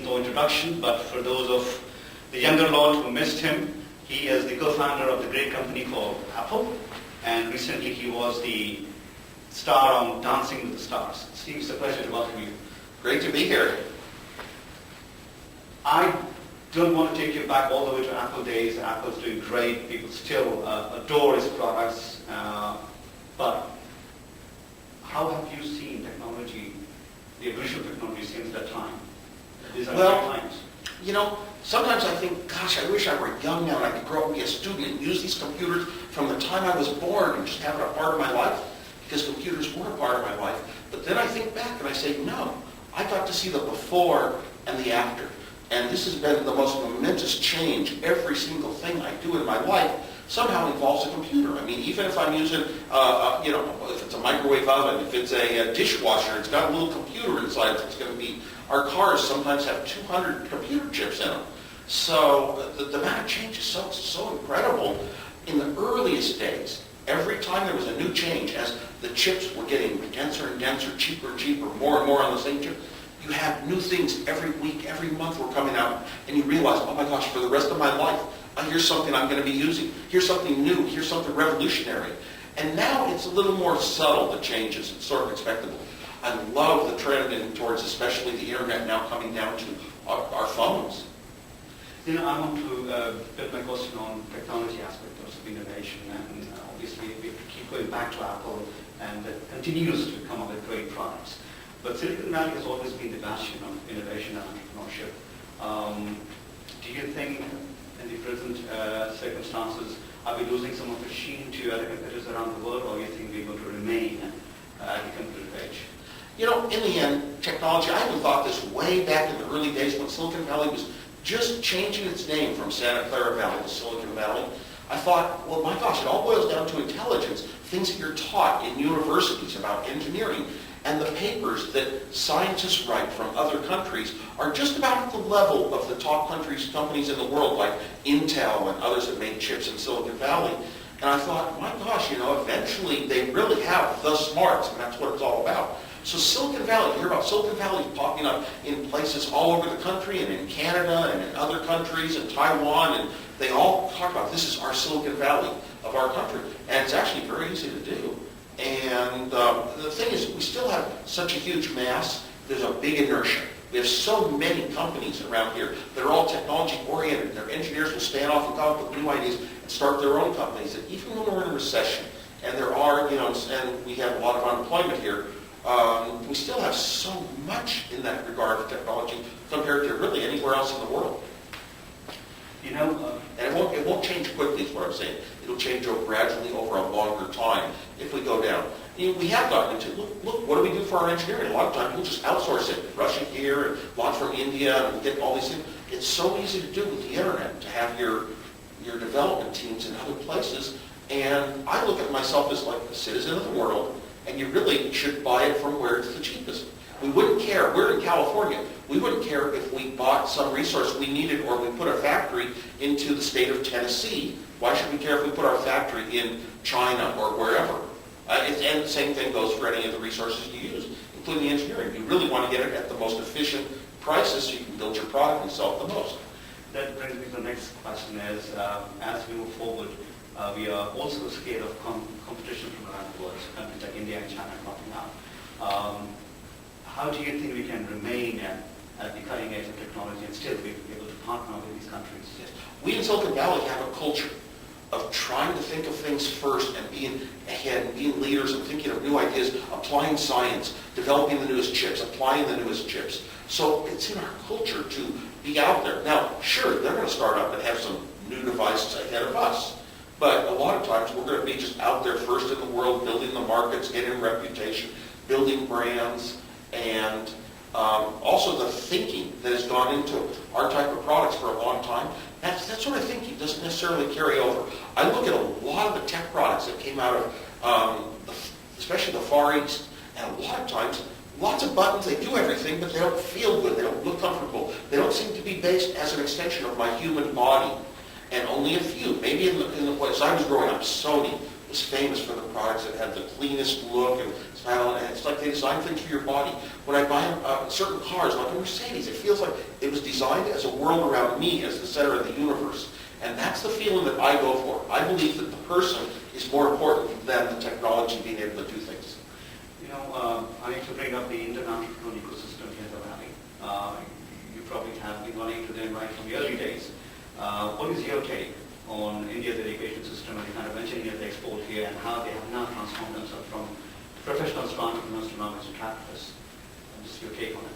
no introduction, but for those of the younger lot who missed him, he is the co-founder of the great company called Apple, and recently he was the star on Dancing with the Stars. Steve, it's a pleasure to welcome you. Great to be here. I don't want to take you back all the way to Apple days. Apple's doing great. People still adore its products. But how have you seen technology, the evolution of technology since that time? These are great times. You know, sometimes I think, gosh, I wish I were young now and I could grow up and be a student and use these computers from the time I was born and just have it a part of my life, because computers were a part of my life. But then I think back and I say, no, I got to see the before and the after. And this has been the most momentous change. Every single thing I do in my life somehow involves a computer. I mean, even if I'm using, if it's a microwave oven, if it's a dishwasher, it's got a little computer inside. It's going to be. Our cars sometimes have 200 computer chips in them. So the amount of change is so incredible. In the earliest days, every time there was a new change, as the chips were getting denser and denser, cheaper and cheaper, more and more on the same chip, you have new things every week, every month were coming out, and you realize, oh my gosh, for the rest of my life, here's something I'm going to be using. Here's something new. Here's something revolutionary. And now it's a little more subtle, the changes. It's sort of expectable. I love the trend towards especially the internet now coming down to our phones. You know, I want to build my question on technology aspect of innovation, and obviously we keep going back to Apple, and it continues to come up with great products. But Silicon Valley has always been the bastion of innovation and entrepreneurship. Do you think, in the present circumstances, are we losing some of the sheen to other competitors around the world, or do you think we're going to remain at the competitive edge? You know, in the end, technology, I even thought this way back in the early days when Silicon Valley was just changing its name from Santa Clara Valley to Silicon Valley. I thought, well, my gosh, it all boils down to intelligence, things that you're taught in universities about engineering. And the papers that scientists write from other countries are just about at the level of the top companies in the world, like Intel and others that made chips in Silicon Valley. And I thought, my gosh, eventually they really have the smarts, and that's what it's all about. So Silicon Valley, you hear about Silicon Valley popping up in places all over the country, and in Canada, and in other countries, and Taiwan, and they all talk about this is our Silicon Valley of our country. And it's actually very easy to do. And the thing is, we still have such a huge mass. There's a big inertia. We have so many companies around here that are all technology-oriented. Their engineers will stand off and come up with new ideas and start their own companies. And even when we're in a recession, and there are, and we have a lot of unemployment here, we still have so much in that regard of technology compared to really anywhere else in the world. And it won't change quickly is what I'm saying. It'll change gradually over a longer time if we go down. We have gotten into, look, what do we do for our engineering? A lot of times we'll just outsource it. Russia here, and launch from India, and get all these things. It's so easy to do with the internet, to have your development teams in other places. And I look at myself as like a citizen of the world, and you really should buy it from where it's the cheapest. We wouldn't care. We're in California. We wouldn't care if we bought some resource we needed or we put a factory into the state of Tennessee. Why should we care if we put our factory in China or wherever? And the same thing goes for any of the resources you use, including engineering. You really want to get it at the most efficient prices so you can build your product and sell it the most. That brings me to the next question is, as we move forward, we are also scared of competition from around the world, so countries like India and China cropping up. How do you think we can remain at the cutting edge of technology and still be able to partner with these countries? Yes. We in Silicon Valley have a culture of trying to think of things first and being ahead and being leaders and thinking of new ideas, applying science, developing the newest chips, applying the newest chips. So it's in our culture to be out there. Now, sure, they're going to start up and have some new devices ahead of us. But a lot of times we're going to be just out there first in the world, building the markets, getting reputation, building brands, and also the thinking that has gone into our type of products for a long time. That sort of thinking doesn't necessarily carry over. I look at a lot of the tech products that came out of, especially the Far East, and a lot of times, lots of buttons, they do everything, but they don't feel good, they don't look comfortable. They don't seem to be based as an extension of my human body. And only a few, maybe in the place I was growing up, Sony was famous for the products that had the cleanest look and style and stuff like they design things for your body. When I buy certain cars, like a Mercedes, it feels like it was designed as a world around me as the center of the universe. And that's the feeling that I go for. I believe that the person is more important than the technology being able to do things. You know, I need to bring up the Indian entrepreneurial ecosystem here in the Valley. You probably have been running into them right from the early days. What is your take on India's education system and the kind of engineers they export here and how they have now transformed themselves from professionals to entrepreneurs to now venture capitalists? Just your take on it.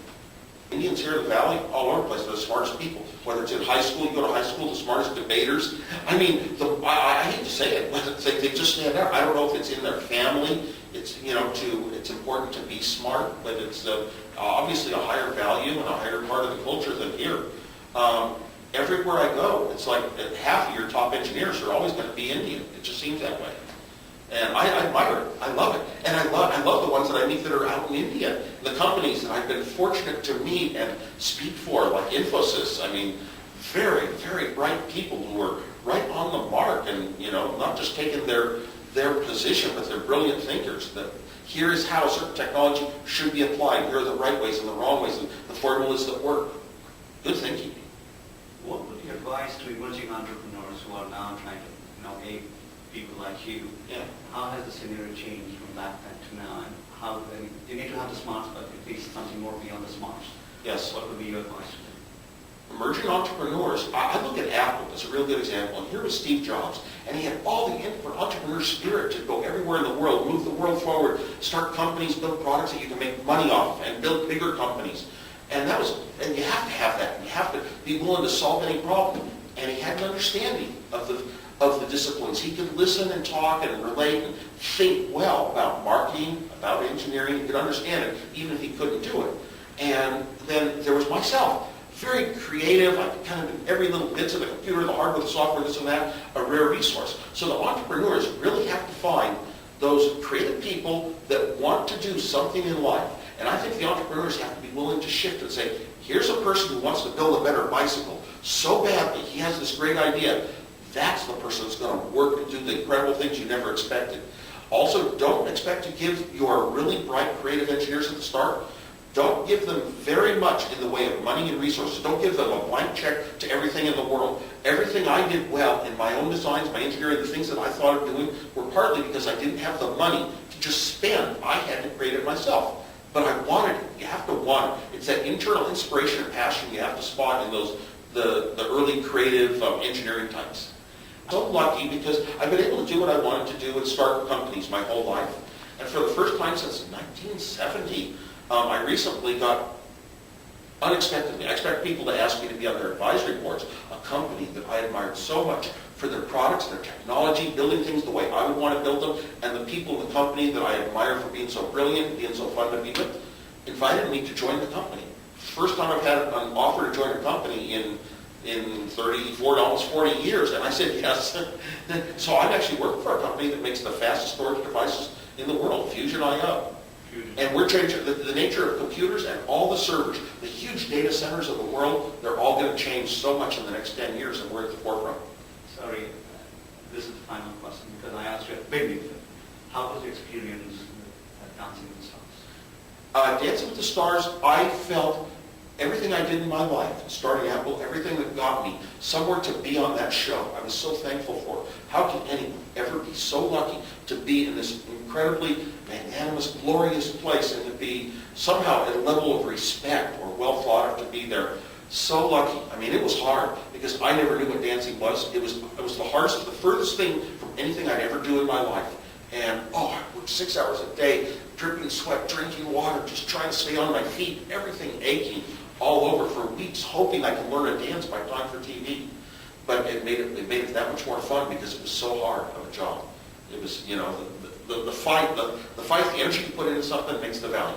Indians here in the Valley, all over the place, are the smartest people. Whether it's in high school, you go to high school, the smartest debaters. I mean, I hate to say it, but they just stand out. I don't know if it's in their family. It's, it's important to be smart, but it's obviously a higher value and a higher part of the culture than here. Everywhere I go, it's like half of your top engineers are always going to be Indian. It just seems that way. And I admire it. I love it. And I love the ones that I meet that are out in India. The companies that I've been fortunate to meet and speak for, like Infosys. I mean, very, very bright people who are right on the mark and, not just taking their position, but they're brilliant thinkers. That here is how certain technology should be applied. Here are the right ways and the wrong ways and the formulas that work. Good thinking. What would you advise to emerging entrepreneurs who are now trying to, aid people like you? Yeah. How has the scenario changed from back then to now? And how you need to have the smarts, but at least something more beyond the smarts. Yes. What would be your advice to them? Emerging entrepreneurs, I look at Apple as a real good example. And here was Steve Jobs, and he had all the entrepreneur spirit to go everywhere in the world, move the world forward, start companies, build products that you can make money off, and build bigger companies. And you have to have that. You have to be willing to solve any problem. And he had an understanding of the disciplines. He could listen and talk and relate and think well about marketing, about engineering. He could understand it, even if he couldn't do it. And then there was myself. Very creative. I could kind of do every little bits of the computer, the hardware, the software, this and that, a rare resource. So the entrepreneurs really have to find those creative people that want to do something in life. And I think the entrepreneurs have to be willing to shift and say, here's a person who wants to build a better bicycle so badly. He has this great idea. That's the person that's going to work and do the incredible things you never expected. Also, don't expect to give your really bright creative engineers at the start, don't give them very much in the way of money and resources. Don't give them a blank check to everything in the world. Everything I did well in my own designs, my engineering, the things that I thought of doing were partly because I didn't have the money to just spend. I had to create it myself. But I wanted it. You have to want it. It's that internal inspiration and passion you have to spot in those the early creative engineering types. I'm so lucky because I've been able to do what I wanted to do and start companies my whole life. And for the first time since 1970, I recently got, unexpectedly, I expect people to ask me to be on their advisory boards, a company that I admired so much for their products, their technology, building things the way I would want to build them, and the people in the company that I admire for being so brilliant, being so fun to be with, invited me to join the company. First time I've had an offer to join a company in 34, almost 40 years, and I said yes. So I'm actually working for a company that makes the fastest storage devices in the world, Fusion.io. And we're changing the nature of computers and all the servers, the huge data centers of the world, they're all going to change so much in the next 10 years, and we're at the forefront. Sorry, this is the final question because I asked you at the beginning. How was your experience at Dancing with the Stars? Dancing with the Stars, I felt everything I did in my life, starting Apple, everything that got me somewhere to be on that show, I was so thankful for. How can anyone ever be so lucky to be in this incredibly magnanimous, glorious place and to be somehow at a level of respect or well thought of to be there? So lucky. I mean, it was hard because I never knew what dancing was. It was the hardest, the furthest thing from anything I'd ever do in my life. And I worked 6 hours a day, dripping sweat, drinking water, just trying to stay on my feet, everything aching all over for weeks, hoping I could learn a dance by time for TV. But it made it that much more fun because it was so hard of a job. It was, the fight, the energy you put into something makes the value.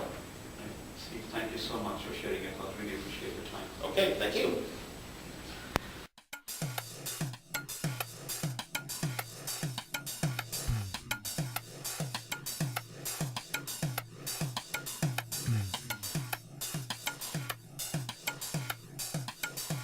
Steve, thank you so much for sharing your thoughts. Really appreciate your time. Okay, thank you.